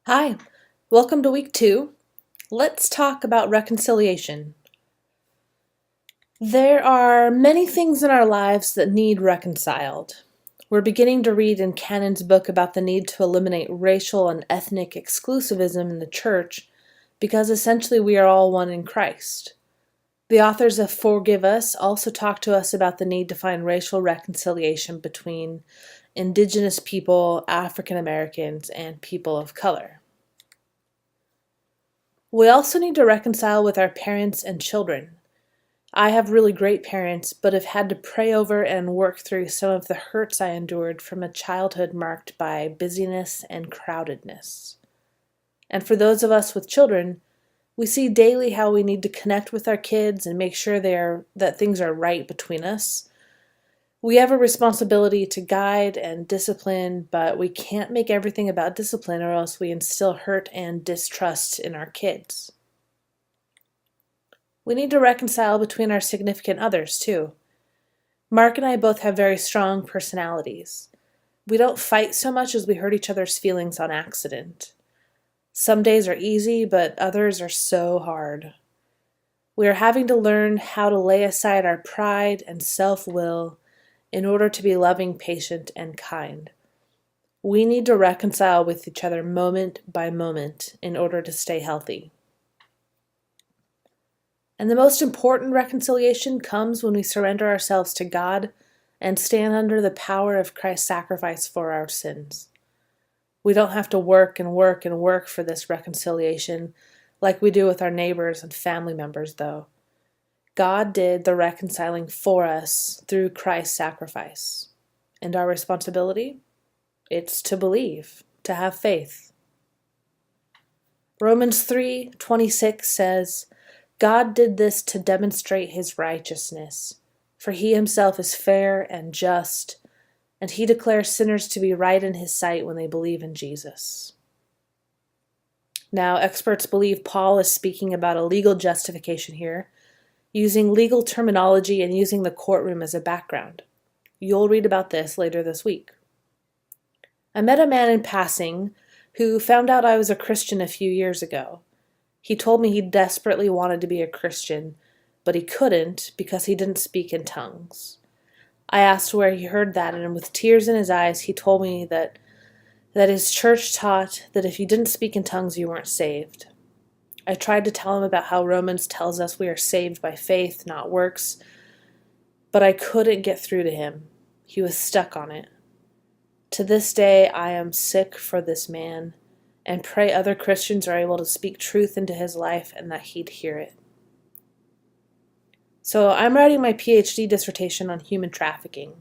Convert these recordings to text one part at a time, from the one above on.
Hi, welcome to week 2. Let's talk about reconciliation. There are many things in our lives that need reconciled. We're beginning to read in Cannon's book about the need to eliminate racial and ethnic exclusivism in the church because essentially we are all one in Christ. The authors of Forgive Us also talk to us about the need to find racial reconciliation between Indigenous people, African Americans, and people of color. We also need to reconcile with our parents and children. I have really great parents, but have had to pray over and work through some of the hurts I endured from a childhood marked by busyness and crowdedness. And for those of us with children, we see daily how we need to connect with our kids and make sure that things are right between us. We have a responsibility to guide and discipline, but we can't make everything about discipline or else we instill hurt and distrust in our kids. We need to reconcile between our significant others, too. Mark and I both have very strong personalities. We don't fight so much as we hurt each other's feelings on accident. Some days are easy, but others are so hard. We are having to learn how to lay aside our pride and self-will in order to be loving, patient, and kind. We need to reconcile with each other moment by moment in order to stay healthy. And the most important reconciliation comes when we surrender ourselves to God and stand under the power of Christ's sacrifice for our sins. We don't have to work and work and work for this reconciliation like we do with our neighbors and family members, though. God did the reconciling for us through Christ's sacrifice. And our responsibility? It's to believe, to have faith. Romans 3:26 says, God did this to demonstrate his righteousness, for he himself is fair and just, and he declares sinners to be right in his sight when they believe in Jesus. Now, experts believe Paul is speaking about a legal justification here, using legal terminology and using the courtroom as a background. You'll read about this later this week. I met a man in passing who found out I was a Christian a few years ago. He told me he desperately wanted to be a Christian, but he couldn't because he didn't speak in tongues. I asked where he heard that, and with tears in his eyes, he told me that his church taught that if you didn't speak in tongues, you weren't saved. I tried to tell him about how Romans tells us we are saved by faith, not works, but I couldn't get through to him. He was stuck on it. To this day, I am sick for this man and pray other Christians are able to speak truth into his life and that he'd hear it. So I'm writing my PhD dissertation on human trafficking.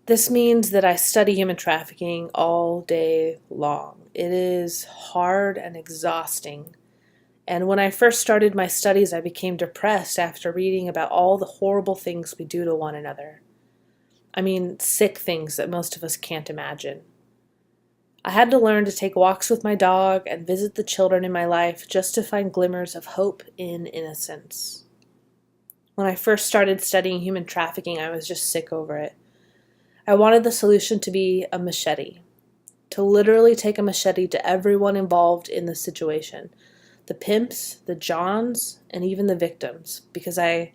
This means that I study human trafficking all day long. It is hard and exhausting. And when I first started my studies, I became depressed after reading about all the horrible things we do to one another. I mean, sick things that most of us can't imagine. I had to learn to take walks with my dog and visit the children in my life just to find glimmers of hope in innocence. When I first started studying human trafficking, I was just sick over it. I wanted the solution to be a machete, to literally take a machete to everyone involved in the situation, the pimps, the Johns, and even the victims, because I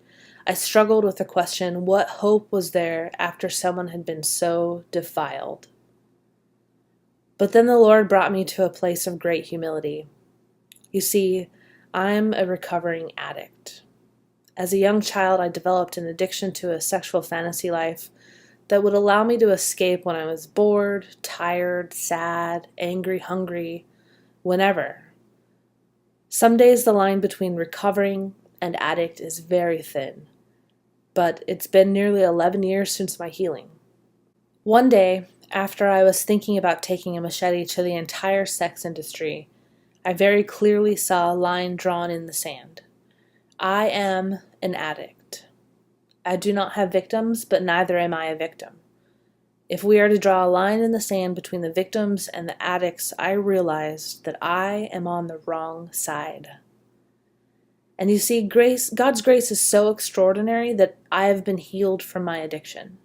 struggled with the question, what hope was there after someone had been so defiled? But then the Lord brought me to a place of great humility. You see, I'm a recovering addict. As a young child, I developed an addiction to a sexual fantasy life that would allow me to escape when I was bored, tired, sad, angry, hungry, whenever. Some days the line between recovering and addict is very thin, but it's been nearly 11 years since my healing. One day, after I was thinking about taking a machete to the entire sex industry, I very clearly saw a line drawn in the sand. I am an addict. I do not have victims, but neither am I a victim. If we are to draw a line in the sand between the victims and the addicts, I realized that I am on the wrong side. And you see, God's grace is so extraordinary that I have been healed from my addiction.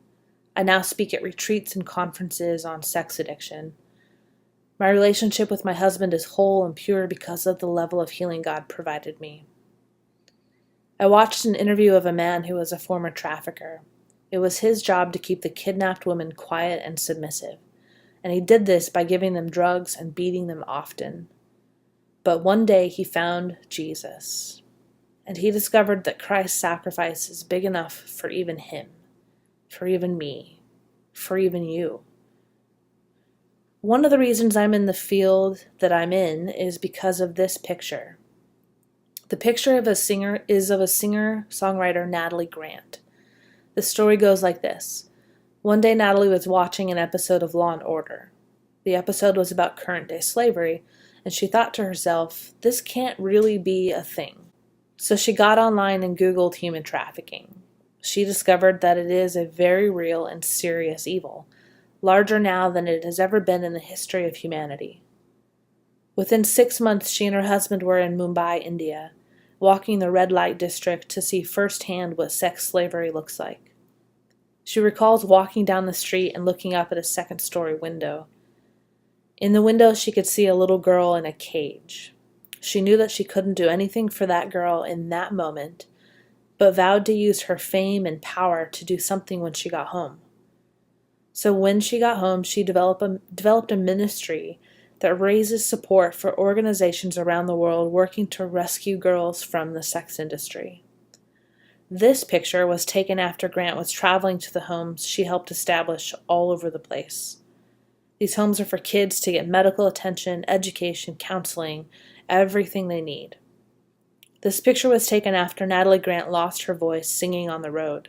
I now speak at retreats and conferences on sex addiction. My relationship with my husband is whole and pure because of the level of healing God provided me. I watched an interview of a man who was a former trafficker. It was his job to keep the kidnapped women quiet and submissive, and he did this by giving them drugs and beating them often. But one day he found Jesus, and he discovered that Christ's sacrifice is big enough for even him, for even me, for even you. One of the reasons I'm in the field that I'm in is because of this picture. The picture of a singer is of a singer-songwriter, Natalie Grant. The story goes like this. One day Natalie was watching an episode of Law & Order. The episode was about current-day slavery, and she thought to herself, this can't really be a thing. So she got online and Googled human trafficking. She discovered that it is a very real and serious evil, larger now than it has ever been in the history of humanity. Within 6 months, she and her husband were in Mumbai, India, walking the red light district to see firsthand what sex slavery looks like. She recalls walking down the street and looking up at a second-story window. In the window, she could see a little girl in a cage. She knew that she couldn't do anything for that girl in that moment, but vowed to use her fame and power to do something when she got home. So when she got home, she developed a ministry that raises support for organizations around the world working to rescue girls from the sex industry. This picture was taken after Grant was traveling to the homes she helped establish all over the place. These homes are for kids to get medical attention, education, counseling, everything they need. This picture was taken after Natalie Grant lost her voice singing on the road.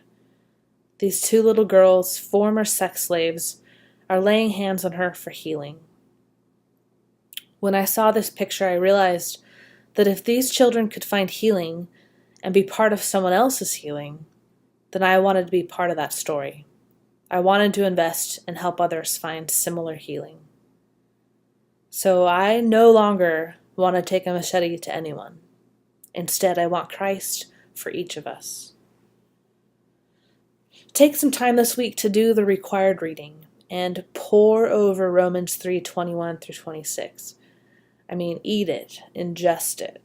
These two little girls, former sex slaves, are laying hands on her for healing. When I saw this picture, I realized that if these children could find healing and be part of someone else's healing, then I wanted to be part of that story. I wanted to invest and help others find similar healing. So I no longer want to take a machete to anyone. Instead, I want Christ for each of us. Take some time this week to do the required reading and pore over Romans 3:21 through 26. Eat it, ingest it.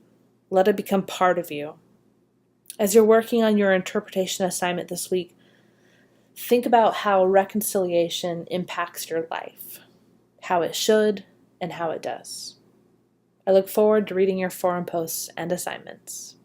Let it become part of you. As you're working on your interpretation assignment this week, think about how reconciliation impacts your life, how it should, and how it does. I look forward to reading your forum posts and assignments.